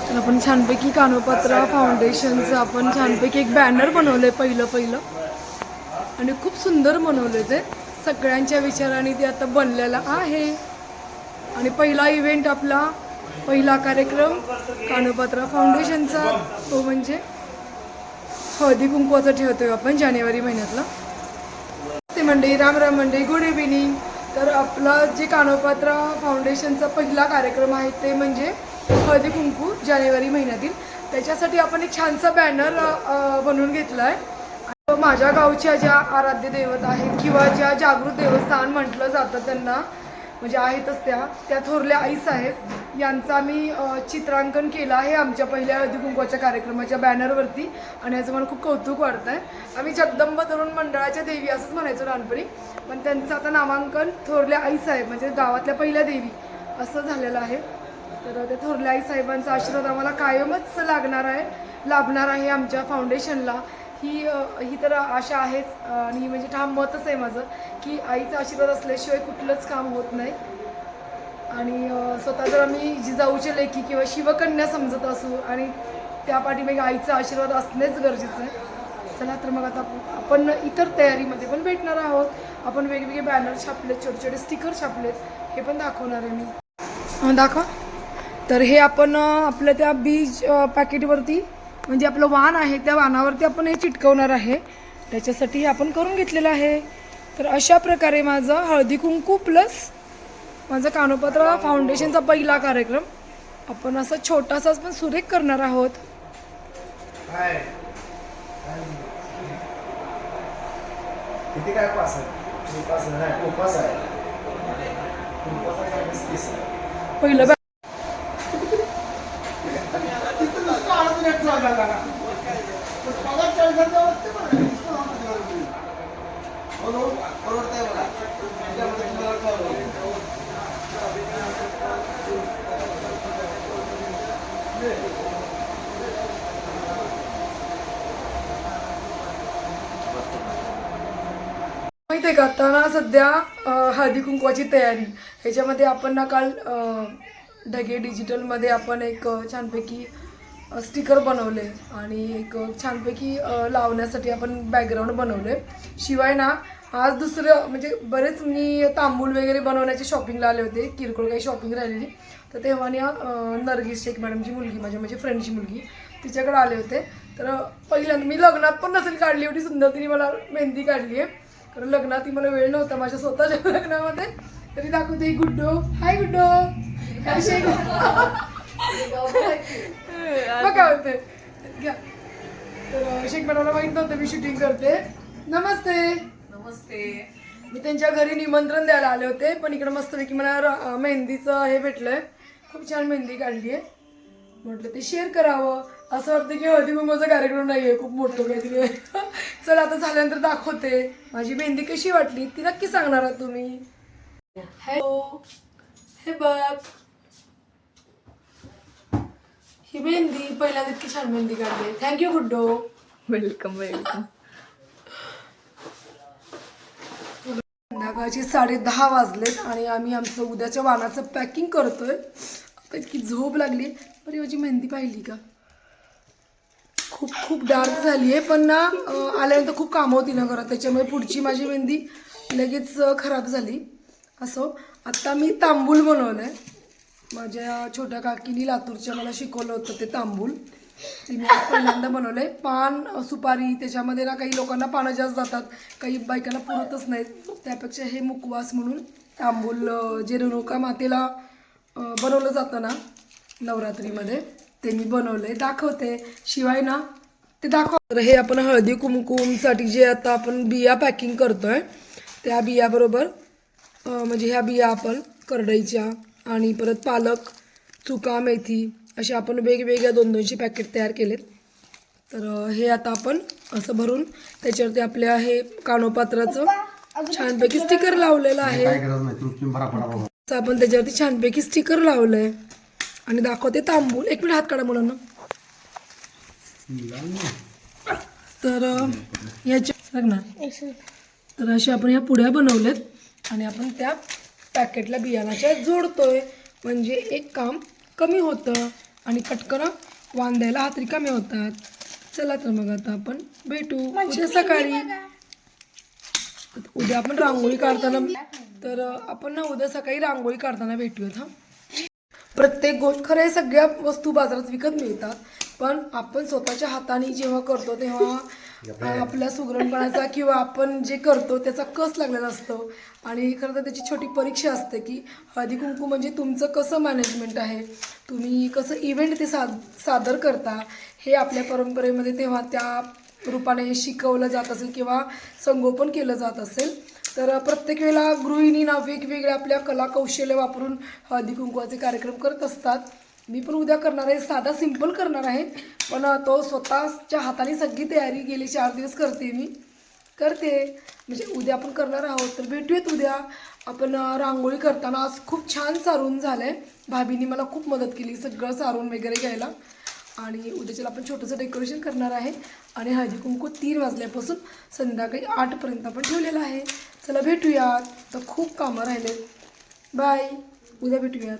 तर आपण छानपैकी कानोपात्रा फाउंडेशनचं आपण छानपैकी एक बॅनर बनवलं आहे पहिलं आणि खूप सुंदर बनवलं ते सगळ्यांच्या विचाराने ते आता बनलेलं आहे. आणि पहिला इव्हेंट आपला पहिला कार्यक्रम कानोपात्रा फाउंडेशनचा तो म्हणजे हळदी कुंकवाचा ठेवतोय आपण जानेवारी महिन्यातला. ते मंडळी राम राम मंडळी, गुड इव्हिनिंग. तर आपला जे कानोपात्रा फाउंडेशनचा पहिला कार्यक्रम आहे ते म्हणजे हळदी कुंकू जानेवारी महिन्यातील. त्याच्यासाठी आपण एक छानसा बॅनर बनवून घेतला आहे. माझ्या गावच्या ज्या आराध्य दैवत आहेत किंवा ज्या जागृत देवस्थान म्हटलं जातं त्यांना म्हणजे आहेतच त्या थोरल्या आईसाहेब यांचं आम्ही चित्रांकन केलं आहे आमच्या पहिल्या हळदी कुंकवाच्या कार्यक्रमाच्या बॅनरवरती. आणि याचं मला खूप कौतुक वाटतं आहे. आम्ही जगदंबा तरुण मंडळाच्या देवी असंच म्हणायचो लहानपणी, पण त्यांचं आता नामांकन थोरल्या आईसाहेब म्हणजे गावातल्या पहिल्या देवी असं झालेलं आहे. तर त्या थोरल्या आईसाहेबांचा आशीर्वाद आम्हाला कायमच लाभणार आहे आमच्या फाउंडेशनला. ही तर आशा आहेच आणि म्हणजे ठाम मतच आहे माझं की आईचा आशीर्वाद असल्याशिवाय कुठलंच काम होत नाही. आणि स्वतः जर आम्ही जिजाऊचे लेकी किंवा शिवकन्या समजत असू आणि त्या पाठीमागे आईचा आशीर्वाद असणेच गरजेचं आहे. चला तर मग आता आपण इतर तयारीमध्ये पण भेटणार आहोत. आपण वेगवेगळे बॅनर छापलेत, छोटे छोटे स्टिकर छापलेत, हे पण दाखवणार आहे मी. दाखवा. तर हे आपण आपल्या त्या बीज पॅकेटवरती म्हणजे आपलं वाण आहे त्या वाणावरती आपण हे चिटकवणार आहे. त्याच्यासाठी हे आपण करून घेतलेलं आहे. तर अशा प्रकारे माझं हळदी कुंकू प्लस माझं कानोपात्रा फाउंडेशनचा पहिला कार्यक्रम आपण असा छोटासाच पण सुरेख करणार आहोत. पहिलं माहिती आहे का आता ना सध्या हळदी कुंकवाची तयारी ह्याच्यामध्ये आपण ना काल ढगे डिजिटलमध्ये आपण एक छानपैकी स्टिकर बनवले आणि एक छानपैकी लावण्यासाठी आपण बॅकग्राऊंड बनवले. शिवाय ना आज दुसरं म्हणजे बरेच मी तांबूल वगैरे बनवण्याचे शॉपिंगला आले होते, किरकोळ काही शॉपिंग राहिलेली. तर तेव्हा नर्गिस शेख मॅडमची मुलगी म्हणजे फ्रेंडची मुलगी तिच्याकडे आले होते. तर पहिल्यांदा मी लग्नात पण नसेल काढली एवढी सुंदर तिने मला मेहंदी काढली आहे. कारण लग्नात ती मला वेळ नव्हता माझ्या स्वतःच्या लग्नामध्ये. तरी दाखवते गुड्डो. हाय गुड्डो. बघा होते घ्या. तर शेख मॅडमला माहीत नव्हतं मी शूटिंग करते. नमस्ते. नमस्ते. मी त्यांच्या घरी निमंत्रण द्यायला आले होते पण इकडे मस्तपैकी मला मेहंदीचं हे भेटलंय. खूप छान मेहंदी काढली आहे. म्हटलं ते शेअर करावं. असं वाटतं की हळदी कुंकवाचा कार्यक्रम नाही आहे, खूप मोठं काहीतरी. चला आता झाल्यानंतर दाखवते माझी मेहंदी कशी वाटली ती नक्की सांगणार आहात तुम्ही. हॅलो, हे बघ ही मेहंदी पहिल्यांदा इतकी छान मेहंदी काढली. थँक्यू गुड्डो. Welcome welcome. संध्याकाळची 10:30 वाजलेत आणि आम्ही आमचं उद्याच्या वाणाचं पॅकिंग करतोय. आता इतकी झोप लागली. बरी माझी मेहंदी पाहिली का, खूप खूप डार्क झाली आहे. पण ना आल्यानंतर खूप कामं होती ना घरात त्याच्यामुळे पुढची माझी मेहंदी लगेच खराब झाली. असो आत्ता मी तांबूल बनवलं आहे. माझ्या छोट्या काकीनी लातूरच्या मला शिकवलं होतं ते तांबूल. ते मी पहिल्यांदा बनवलं आहे. पान सुपारी त्याच्यामध्ये ना काही लोकांना पानं जास्त जातात, काही बायकांना पुरतच नाहीत. त्यापेक्षा हे मुखवास म्हणून तांबूल जे रेणुका मातेला बनवलं जातं ना नवरात्रीमध्ये ते मी बनवलंय. दाखवते. शिवाय ना ते दाखव. तर हे आपण हळदी कुंकुमसाठी जे आता आपण बिया पॅकिंग करतोय त्या बियाबरोबर म्हणजे ह्या बिया आपण करडईच्या आणि परत पालक, चुका, मेथी असे आपण वेगवेगळ्या 200 पॅकेट तयार केलेत. तर हे आता आपण असं भरून त्याच्यावरती आपल्या हे कानोपात्राचं छानपैकी स्टिकर लावलेलं आहे. आपण त्याच्यावरती छानपैकी स्टिकर लावलंय आणि दाखवते तांबूल. एक मिनिट हात काढा मुलांना. तर याच्या ना तर अशा आपण ह्या पुड्या बनवल्यात आणि आपण त्या पॅकेटला बियाणाच्या जोडतोय म्हणजे एक काम कमी होतं आणि पटकन वांद्याला हात रिकामे होतात. चला तर मग आता आपण भेटू उद्या सकाळी. उद्या आपण रांगोळी काढताना तर आपण ना उद्या सकाळी रांगोळी काढताना भेटूयात. प्रत्येक गोष्ट खरं आहे, सगळ्या वस्तू बाजारात विकत मिळतात, पण आपण स्वतःच्या हाताने जेव्हा करतो तेव्हा आपल्या सुगरणपणाचा किंवा आपण जे करतो त्याचा कस लागलेला असतो. आणि खरं तर त्याची छोटी परीक्षा असते की हळदी कुंकू म्हणजे तुमचं कसं मॅनेजमेंट आहे, तुम्ही कसं इव्हेंट ते सादर करता, हे आपल्या परंपरेमध्ये तेव्हा त्या रूपाने शिकवलं जात असेल किंवा संगोपन केलं जात असेल. तर प्रत्येक वेळेला गृहिणींना वेगवेगळ्या आपल्या कला कौशल्य वापरून हळदी कुंकवाचे कार्यक्रम करत असतात. मी पण उद्या करणार आहे, साधा सिंपल करणार आहे, पण तो स्वतःच्या हाताने सगळी तयारी गेली 4 दिवस करते म्हणजे उद्या आपण करणार आहोत. तर भेटूयात उद्या. आपण रांगोळी करताना आज खूप छान सारून झालं आहे. भाभीने मला खूप मदत केली सगळं सारून वगैरे घ्यायला. आणि उद्याच्याला आपण छोटंसं डेकोरेशन करणार आहे. आणि हळदी कुंकू 3 वाजल्यापासून संध्याकाळी 8पर्यंत आपण ठेवलेलं आहे. चला भेटूयात. तर खूप कामं राहिले. बाय. उद्या भेटूयात.